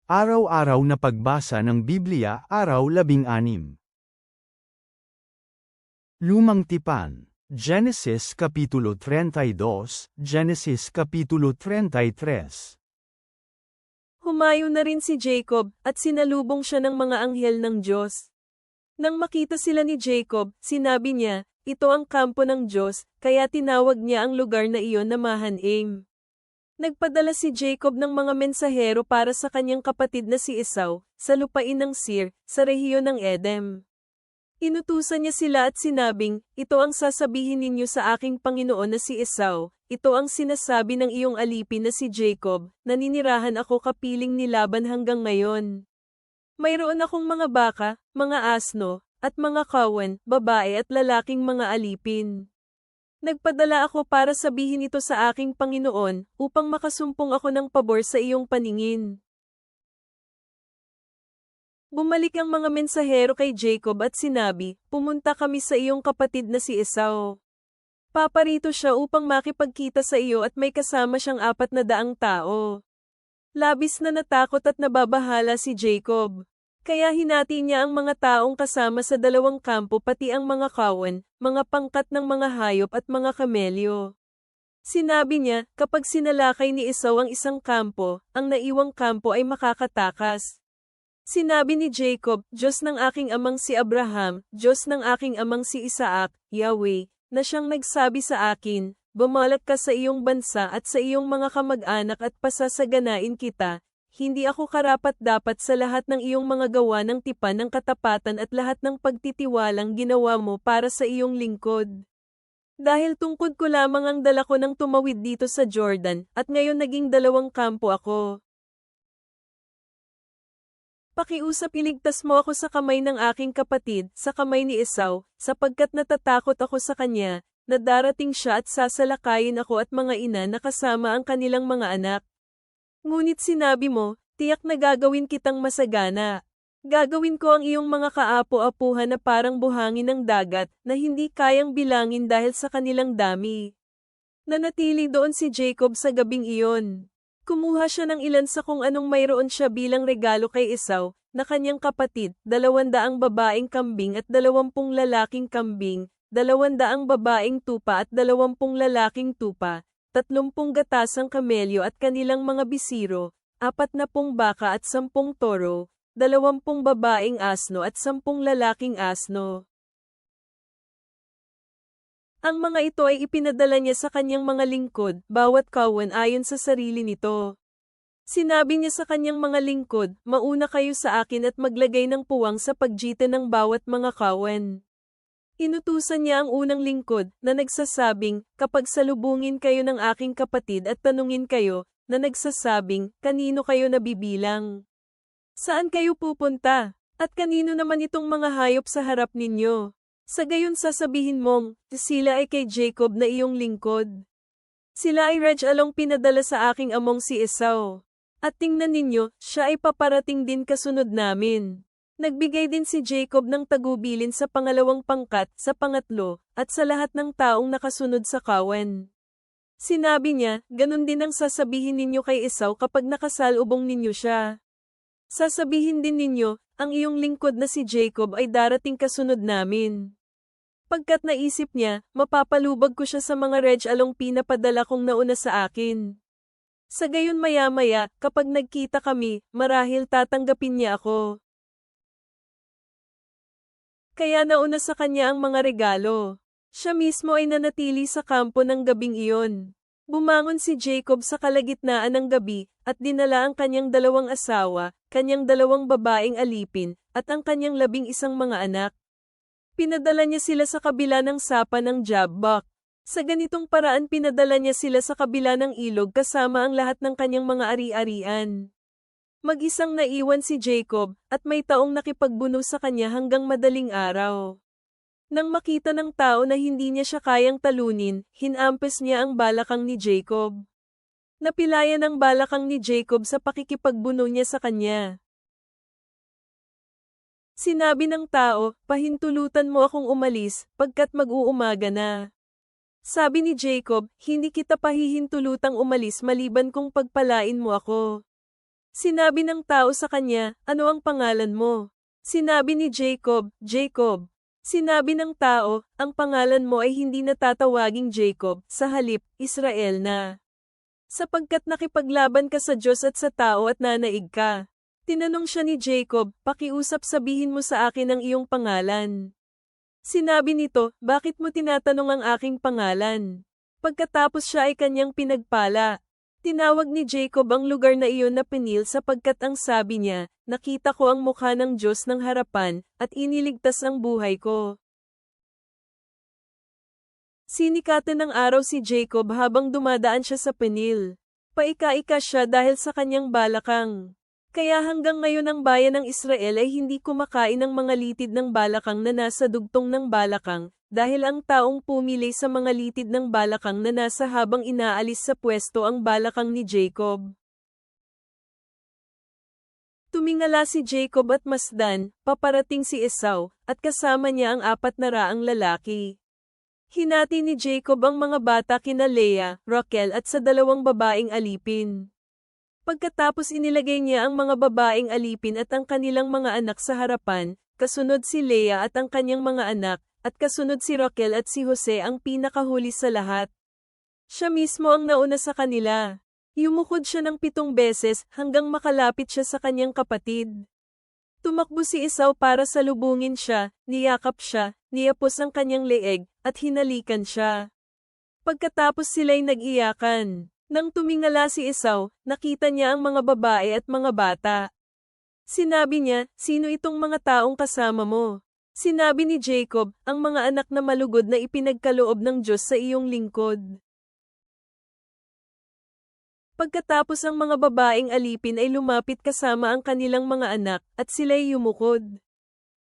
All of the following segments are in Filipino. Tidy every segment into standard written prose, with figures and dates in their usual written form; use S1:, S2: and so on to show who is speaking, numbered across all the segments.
S1: Araw-araw na pagbasa ng Biblia, Araw 16. Lumang Tipan, Genesis Kapitulo 32, Genesis Kapitulo 33.
S2: Humayo na rin si Jacob, at sinalubong siya ng mga anghel ng Diyos. Nang makita sila ni Jacob, sinabi niya, "Ito ang kampo ng Diyos," kaya tinawag niya ang lugar na iyon na Mahanaim. Nagpadala si Jacob ng mga mensahero para sa kanyang kapatid na si Esau, sa lupain ng Seir, sa rehiyon ng Edom. Inutusan niya sila at sinabing, "Ito ang sasabihin ninyo sa aking Panginoon na si Esau, ito ang sinasabi ng iyong alipin na si Jacob, naninirahan ako kapiling ni Laban hanggang ngayon. Mayroon akong mga baka, mga asno, at mga kawan, babae at lalaking mga alipin. Nagpadala ako para sabihin ito sa aking Panginoon, upang makasumpong ako ng pabor sa iyong paningin." Bumalik ang mga mensahero kay Jacob at sinabi, "Pumunta kami sa iyong kapatid na si Esau. Paparito siya upang makipagkita sa iyo at may kasama siyang 400 tao." Labis na natakot at nababahala si Jacob. Kaya hinati niya ang mga taong kasama sa dalawang kampo pati ang mga kawan, mga pangkat ng mga hayop at mga kamelyo. Sinabi niya, kapag sinalakay ni Esau ang isang kampo, ang naiwang kampo ay makakatakas. Sinabi ni Jacob, "Diyos ng aking amang si Abraham, Diyos ng aking amang si Isaac, Yahweh, na siyang nagsabi sa akin, bumalak ka sa iyong bansa at sa iyong mga kamag-anak at pasasaganain kita. Hindi ako karapat-dapat sa lahat ng iyong mga gawa ng tipan ng katapatan at lahat ng pagtitiwalang ginawa mo para sa iyong lingkod. Dahil tungkod ko lamang ang dala ko nang tumawid dito sa Jordan, at ngayon naging dalawang kampo ako. Pakiusap iligtas mo ako sa kamay ng aking kapatid, sa kamay ni Esau, sapagkat natatakot ako sa kanya, na darating siya at sasalakayin ako at mga ina na kasama ang kanilang mga anak. Ngunit sinabi mo, tiyak na gagawin kitang masagana. Gagawin ko ang iyong mga kaapo-apuhan na parang buhangin ng dagat, na hindi kayang bilangin dahil sa kanilang dami." Nanatili doon si Jacob sa gabing iyon. Kumuha siya ng ilan sa kung anong mayroon siya bilang regalo kay Esau, na kanyang kapatid, 200 babaeng kambing at 20 lalaking kambing, 200 babaeng tupa at 20 lalaking tupa, 30 gatasang kamelyo at kanilang mga bisiro, 40 baka at 10 toro, 20 babaeng asno at 10 lalaking asno. Ang mga ito ay ipinadala niya sa kanyang mga lingkod, bawat kawan ayon sa sarili nito. Sinabi niya sa kanyang mga lingkod, "Mauna kayo sa akin at maglagay ng puwang sa pagjitan ng bawat mga kawan." Inutusan niya ang unang lingkod, na nagsasabing, "Kapag salubungin kayo ng aking kapatid at tanungin kayo, na nagsasabing, kanino kayo nabibilang? Saan kayo pupunta? At kanino naman itong mga hayop sa harap ninyo? Sa gayon sasabihin mong, sila ay kay Jacob na iyong lingkod. Sila ay along pinadala sa aking among si Esau. At tingnan ninyo, siya ay paparating din kasunod namin." Nagbigay din si Jacob ng tagubilin sa pangalawang pangkat, sa pangatlo, at sa lahat ng taong nakasunod sa kawan. Sinabi niya, "Ganun din ang sasabihin ninyo kay Esau kapag nakasalubong ninyo siya. Sasabihin din ninyo, ang iyong lingkod na si Jacob ay darating kasunod namin." Pagkat naisip niya, mapapalubag ko siya sa mga along pinapadala kong nauna sa akin. Sa gayon maya-maya, kapag nagkita kami, marahil tatanggapin niya ako. Kaya nauna sa kanya ang mga regalo. Siya mismo ay nanatili sa kampo ng gabing iyon. Bumangon si Jacob sa kalagitnaan ng gabi, at dinala ang kanyang 2 asawa, kanyang 2 babaeng alipin, at ang kanyang 11 mga anak. Pinadala niya sila sa kabila ng sapa ng Jabbok. Sa ganitong paraan pinadala niya sila sa kabila ng ilog kasama ang lahat ng kanyang mga ari-arian. Mag-isang naiwan si Jacob, at may taong nakipagbuno sa kanya hanggang madaling araw. Nang makita ng tao na hindi niya siya kayang talunin, hinampes niya ang balakang ni Jacob. Napilayan ang balakang ni Jacob sa pakikipagbuno niya sa kanya. Sinabi ng tao, "Pahintulutan mo akong umalis, pagkat mag-uumaga na." Sabi ni Jacob, "Hindi kita pahihintulutang umalis maliban kung pagpalain mo ako." Sinabi ng tao sa kanya, ano ang pangalan mo? Sinabi ni Jacob, Jacob. Sinabi ng tao, ang pangalan mo ay hindi natatawaging Jacob, sa halip, Israel na. Sapagkat nakipaglaban ka sa Diyos at sa tao at nanaig ka. Tinanong siya ni Jacob, pakiusap sabihin mo sa akin ang iyong pangalan. Sinabi nito, bakit mo tinatanong ang aking pangalan? Pagkatapos siya ay kanyang pinagpala. Tinawag ni Jacob ang lugar na iyon na Penil sapagkat ang sabi niya, nakita ko ang mukha ng Diyos ng harapan, at iniligtas ang buhay ko. Sinikatan ng araw si Jacob habang dumadaan siya sa Penil. Paika-ika siya dahil sa kanyang balakang. Kaya hanggang ngayon ang bayan ng Israel ay hindi kumakain ng mga litid ng balakang na nasa dugtong ng balakang, dahil ang taong pumili sa mga litid ng balakang na nasa habang inaalis sa pwesto ang balakang ni Jacob. Tumingala si Jacob at masdan, paparating si Esau, at kasama niya ang 400 lalaki. Hinati ni Jacob ang mga bata kina Leah, Rachel at sa 2 babaeng alipin. Pagkatapos inilagay niya ang mga babaeng alipin at ang kanilang mga anak sa harapan, kasunod si Leah at ang kanyang mga anak, at kasunod si Rachel at si Jose ang pinakahuli sa lahat. Siya mismo ang nauna sa kanila. Yumukod siya ng 7 beses hanggang makalapit siya sa kanyang kapatid. Tumakbo si Esau para salubungin siya, niyakap siya, niyapos ang kanyang leeg, at hinalikan siya. Pagkatapos sila'y nag-iyakan. Nang tumingala si Esau, nakita niya ang mga babae at mga bata. Sinabi niya, sino itong mga taong kasama mo? Sinabi ni Jacob, ang mga anak na malugod na ipinagkaloob ng Diyos sa iyong lingkod. Pagkatapos ang mga babaeng alipin ay lumapit kasama ang kanilang mga anak, at sila'y yumukod.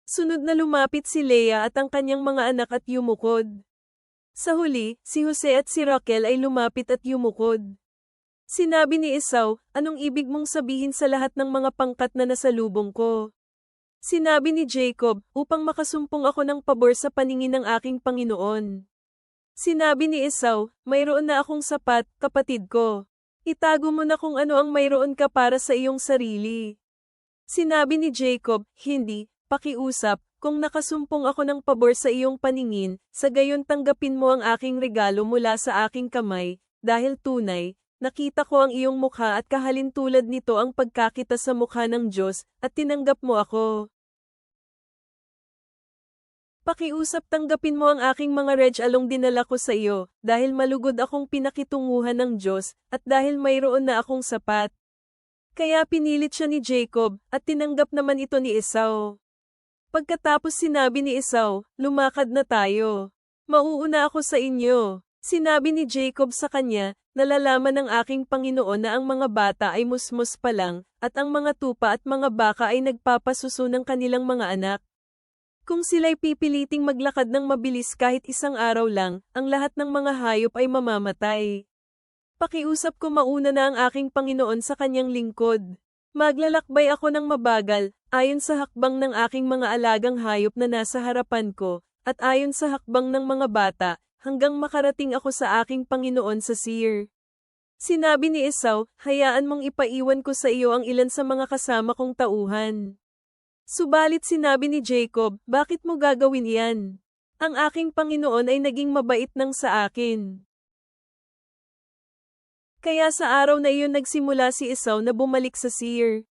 S2: Sunod na lumapit si Leah at ang kanyang mga anak at yumukod. Sa huli, si Jose at si Rachel ay lumapit at yumukod. Sinabi ni Esau, anong ibig mong sabihin sa lahat ng mga pangkat na nasalubong ko? Sinabi ni Jacob, upang makasumpong ako ng pabor sa paningin ng aking Panginoon. Sinabi ni Esau, mayroon na akong sapat, kapatid ko. Itago mo na kung ano ang mayroon ka para sa iyong sarili. Sinabi ni Jacob, hindi, pakiusap, kung nakasumpong ako ng pabor sa iyong paningin, sa gayon tanggapin mo ang aking regalo mula sa aking kamay, dahil tunay, nakita ko ang iyong mukha at kahalintulad nito ang pagkakita sa mukha ng Diyos, at tinanggap mo ako. Pakiusap tanggapin mo ang aking mga regalong dinala ko sa iyo, dahil malugod akong pinakitunguhan ng Diyos, at dahil mayroon na akong sapat. Kaya pinilit siya ni Jacob, at tinanggap naman ito ni Esau. Pagkatapos sinabi ni Esau, lumakad na tayo. Mauuna ako sa inyo. Sinabi ni Jacob sa kanya, nalalaman ng aking Panginoon na ang mga bata ay musmus pa lang, at ang mga tupa at mga baka ay nagpapasuso ng kanilang mga anak. Kung sila'y pipiliting maglakad ng mabilis kahit isang araw lang, ang lahat ng mga hayop ay mamamatay. Pakiusap ko mauna na ang aking Panginoon sa kanyang lingkod. Maglalakbay ako ng mabagal, ayon sa hakbang ng aking mga alagang hayop na nasa harapan ko, at ayon sa hakbang ng mga bata, hanggang makarating ako sa aking Panginoon sa Seir. Sinabi ni Esau, hayaan mong ipaiwan ko sa iyo ang ilan sa mga kasama kong tauhan. Subalit sinabi ni Jacob, bakit mo gagawin yan? Ang aking Panginoon ay naging mabait nang sa akin. Kaya sa araw na iyon nagsimula si Esau na bumalik sa Seir.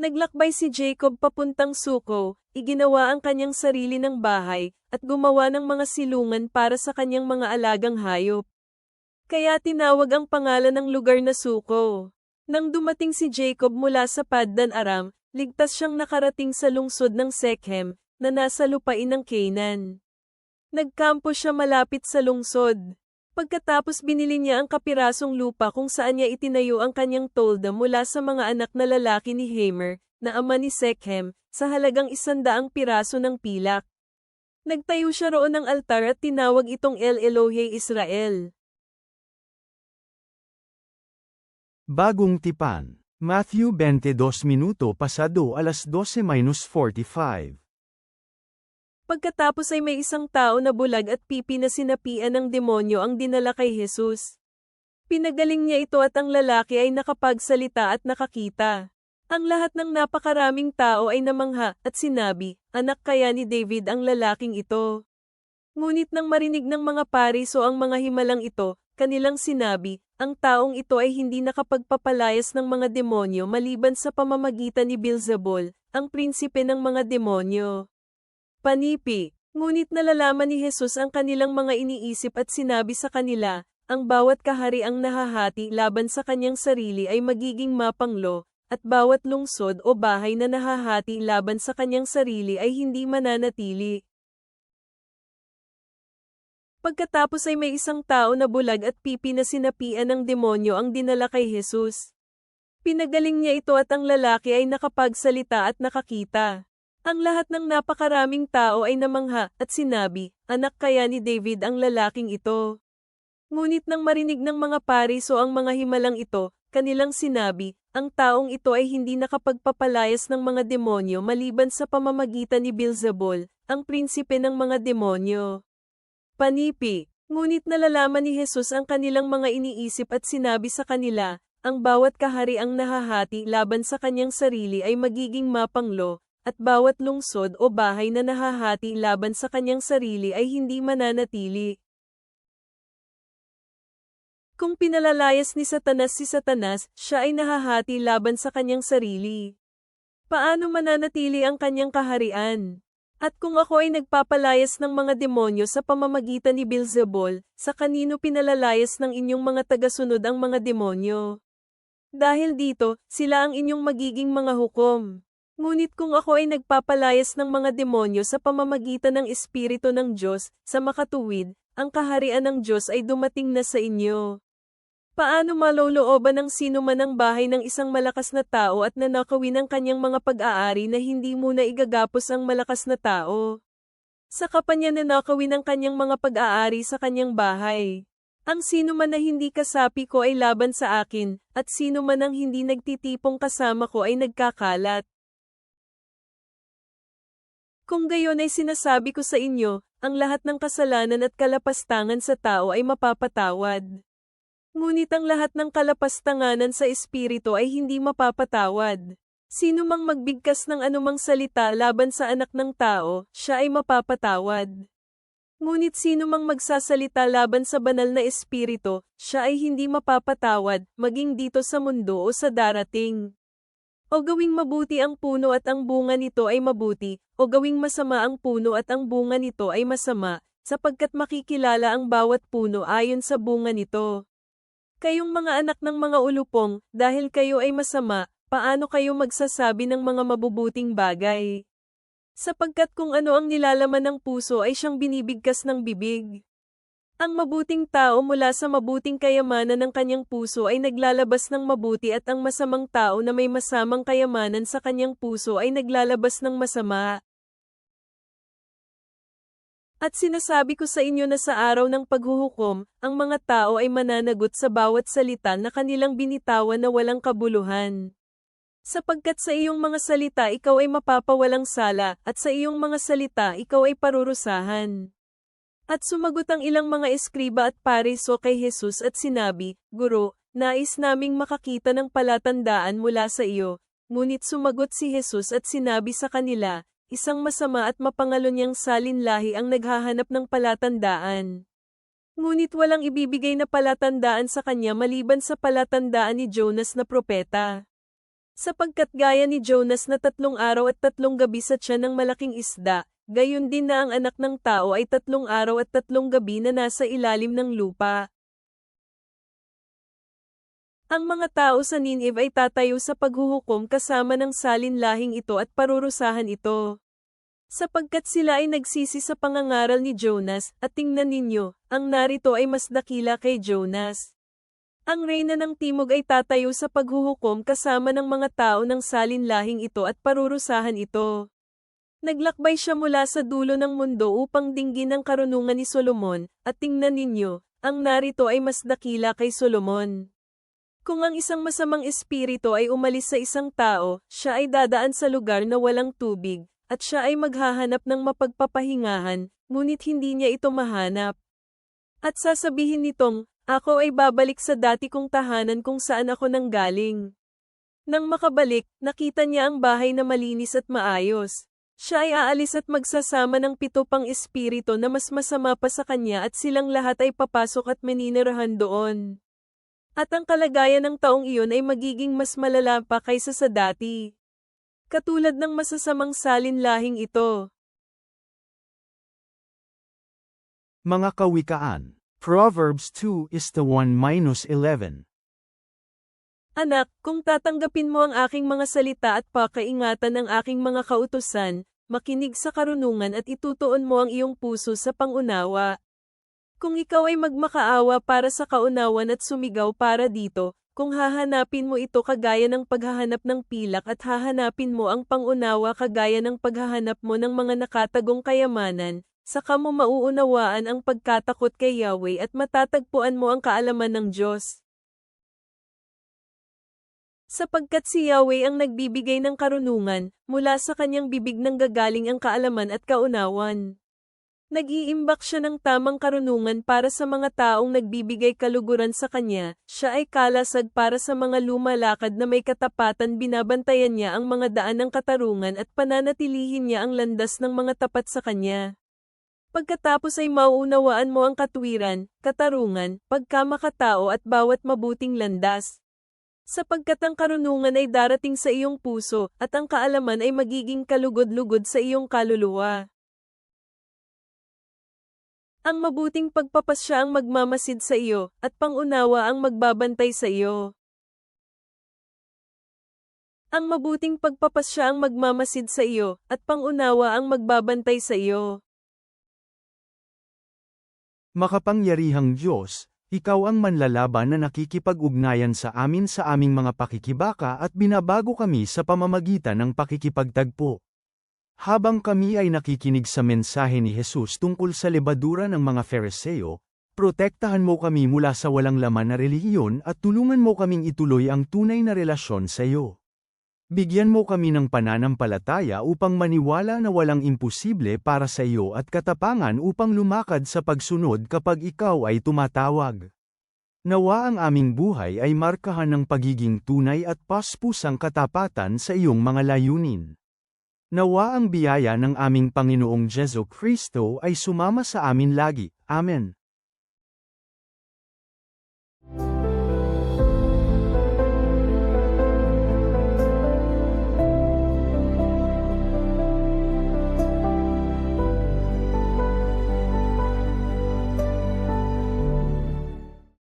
S2: Naglakbay si Jacob papuntang Suko, iginawa ang kanyang sarili ng bahay, at gumawa ng mga silungan para sa kanyang mga alagang hayop. Kaya tinawag ang pangalan ng lugar na Suko. Nang dumating si Jacob mula sa Paddan Aram, ligtas siyang nakarating sa lungsod ng Shechem, na nasa lupain ng Canaan. Nagkampo siya malapit sa lungsod. Pagkatapos binili niya ang kapirasong lupa kung saan niya itinayo ang kanyang tolda mula sa mga anak na lalaki ni Hamor, na ama ni Shechem, sa halagang 100 piraso ng pilak. Nagtayo siya roon ng altar at tinawag itong El Elohe Israel.
S1: Bagong tipan. Matthew 22 minuto pasado alas 12:45.
S2: Pagkatapos ay may isang tao na bulag at pipi na sinapian ng demonyo ang dinala kay Jesus. Pinagaling niya ito at ang lalaki ay nakapagsalita at nakakita. Ang lahat ng napakaraming tao ay namangha at sinabi, anak kaya ni David ang lalaking ito. Ngunit nang marinig ng mga Paris o ang mga himalang ito, kanilang sinabi, ang taong ito ay hindi nakapagpapalayas ng mga demonyo maliban sa pamamagitan ni Beelzebul, ang prinsipe ng mga demonyo. Panipi. Ngunit nalalaman ni Jesus ang kanilang mga iniisip at sinabi sa kanila, ang bawat kahariang nahahati laban sa kanyang sarili ay magiging mapanglo, at bawat lungsod o bahay na nahahati laban sa kanyang sarili ay hindi mananatili. Pagkatapos ay may isang tao na bulag at pipi na sinapian ng demonyo ang dinala kay Jesus. Pinagaling niya ito at ang lalaki ay nakapagsalita at nakakita. Ang lahat ng napakaraming tao ay namangha at sinabi, anak kaya ni David ang lalaking ito. Ngunit nang marinig ng mga Paris o ang mga himalang ito, kanilang sinabi, ang taong ito ay hindi nakapagpapalayas ng mga demonyo maliban sa pamamagitan ni Beelzebul, ang prinsipe ng mga demonyo. Panipi. Ngunit nalalaman ni Jesus ang kanilang mga iniisip at sinabi sa kanila, ang bawat kahariang nahahati laban sa kanyang sarili ay magiging mapanglo, at bawat lungsod o bahay na nahahati laban sa kanyang sarili ay hindi mananatili. Kung pinalalayas ni Satanas si Satanas, siya ay nahahati laban sa kanyang sarili. Paano mananatili ang kanyang kaharian? At kung ako ay nagpapalayas ng mga demonyo sa pamamagitan ni Beelzebul, sa kanino pinalalayas ng inyong mga tagasunod ang mga demonyo? Dahil dito, sila ang inyong magiging mga hukom. Ngunit kung ako ay nagpapalayas ng mga demonyo sa pamamagitan ng Espiritu ng Diyos, sa makatuwid, ang kaharian ng Diyos ay dumating na sa inyo. Paano malolooban ng sino man ang bahay ng isang malakas na tao at nanakawin ang kanyang mga pag-aari na hindi muna igagapos ang malakas na tao? Saka pa niya nanakawin ang kanyang mga pag-aari sa kanyang bahay. Ang sino man na hindi kasapi ko ay laban sa akin, at sino man ang hindi nagtitipong kasama ko ay nagkakalat. Kung gayon ay sinasabi ko sa inyo, ang lahat ng kasalanan at kalapastangan sa tao ay mapapatawad. Ngunit ang lahat ng kalapastanganan sa espiritu ay hindi mapapatawad. Sino mang magbigkas ng anumang salita laban sa anak ng tao, siya ay mapapatawad. Ngunit sino mang magsasalita laban sa banal na espiritu, siya ay hindi mapapatawad, maging dito sa mundo o sa darating. O gawing mabuti ang puno at ang bunga nito ay mabuti, o gawing masama ang puno at ang bunga nito ay masama, sapagkat makikilala ang bawat puno ayon sa bunga nito. Kayong mga anak ng mga ulupong, dahil kayo ay masama, paano kayo magsasabi ng mga mabubuting bagay? Sapagkat kung ano ang nilalaman ng puso ay siyang binibigkas ng bibig. Ang mabuting tao mula sa mabuting kayamanan ng kanyang puso ay naglalabas ng mabuti at ang masamang tao na may masamang kayamanan sa kanyang puso ay naglalabas ng masama. At sinasabi ko sa inyo na sa araw ng paghuhukom, ang mga tao ay mananagot sa bawat salita na kanilang binitawan na walang kabuluhan. Sapagkat sa iyong mga salita ikaw ay mapapawalang sala, at sa iyong mga salita ikaw ay parurusahan. At sumagot ang ilang mga eskriba at pariso kay Jesus at sinabi, Guro, nais naming makakita ng palatandaan mula sa iyo. Ngunit sumagot si Jesus at sinabi sa kanila, isang masama at mapangalonyang salinlahi ang naghahanap ng palatandaan. Ngunit walang ibibigay na palatandaan sa kanya maliban sa palatandaan ni Jonas na propeta. Sapagkat gaya ni Jonas na 3 araw at 3 gabi sa tiyan ng malaking isda, gayon din na ang anak ng tao ay 3 araw at 3 gabi na nasa ilalim ng lupa. Ang mga tao sa Nineveh ay tatayo sa paghuhukom kasama ng salinlahing ito at parurusahan ito. Sapagkat sila ay nagsisi sa pangangaral ni Jonas, at tingnan ninyo, ang narito ay mas dakila kay Jonas. Ang reyna ng timog ay tatayo sa paghuhukom kasama ng mga tao ng salinlahing ito at parurusahan ito. Naglakbay siya mula sa dulo ng mundo upang dinggin ang karunungan ni Solomon, at tingnan ninyo, ang narito ay mas dakila kay Solomon. Kung ang isang masamang espiritu ay umalis sa isang tao, siya ay dadaan sa lugar na walang tubig, at siya ay maghahanap ng mapagpapahingahan, ngunit hindi niya ito mahanap. At sasabihin nitong, ako ay babalik sa dati kong tahanan kung saan ako nanggaling. Nang makabalik, nakita niya ang bahay na malinis at maayos. Siya ay aalis at magsasama ng 7 pang espiritu na mas masama pa sa kanya at silang lahat ay papasok at maninirahan doon. At ang kalagayan ng taong iyon ay magiging mas malala pa kaysa sa dati. Katulad ng masasamang salinlahing ito.
S1: Mga kawikaan. Proverbs 2:1-11.
S2: Anak, kung tatanggapin mo ang aking mga salita at pakaingatan ng aking mga kautusan, makinig sa karunungan at itutuon mo ang iyong puso sa pangunawa. Kung ikaw ay magmakaawa para sa kaunawan at sumigaw para dito, kung hahanapin mo ito kagaya ng paghahanap ng pilak at hahanapin mo ang pangunawa kagaya ng paghahanap mo ng mga nakatagong kayamanan, saka mo mauunawaan ang pagkatakot kay Yahweh at matatagpuan mo ang kaalaman ng Diyos. Sapagkat si Yahweh ang nagbibigay ng karunungan, mula sa kanyang bibig nang gagaling ang kaalaman at kaunawan. Nag-iimbak siya ng tamang karunungan para sa mga taong nagbibigay kaluguran sa kanya, siya ay kalasag para sa mga lumalakad na may katapatan, binabantayan niya ang mga daan ng katarungan at pananatilihin niya ang landas ng mga tapat sa kanya. Pagkatapos ay mauunawaan mo ang katuwiran, katarungan, pagkamakatao at bawat mabuting landas. Sapagkat ang karunungan ay darating sa iyong puso, at ang kaalaman ay magiging kalugod-lugod sa iyong kaluluwa. Ang mabuting pagpapasya ang magmamasid sa iyo, at pangunawa ang magbabantay sa iyo. Ang mabuting pagpapasya ang magmamasid sa iyo, at pangunawa ang magbabantay sa iyo.
S1: Makapangyarihang Diyos, Ikaw ang manlalaban na nakikipag-ugnayan sa amin sa aming mga pakikibaka at binabago kami sa pamamagitan ng pakikipagtagpo. Habang kami ay nakikinig sa mensahe ni Jesus tungkol sa lebadura ng mga Fariseo, protektahan mo kami mula sa walang laman na relihiyon at tulungan mo kaming ituloy ang tunay na relasyon sa iyo. Bigyan mo kami ng pananampalataya upang maniwala na walang imposible para sa iyo at katapangan upang lumakad sa pagsunod kapag ikaw ay tumatawag. Nawa ang aming buhay ay markahan ng pagiging tunay at paspusang katapatan sa iyong mga layunin. Nawa ang biyaya ng aming Panginoong Jesu Kristo ay sumama sa amin lagi. Amen.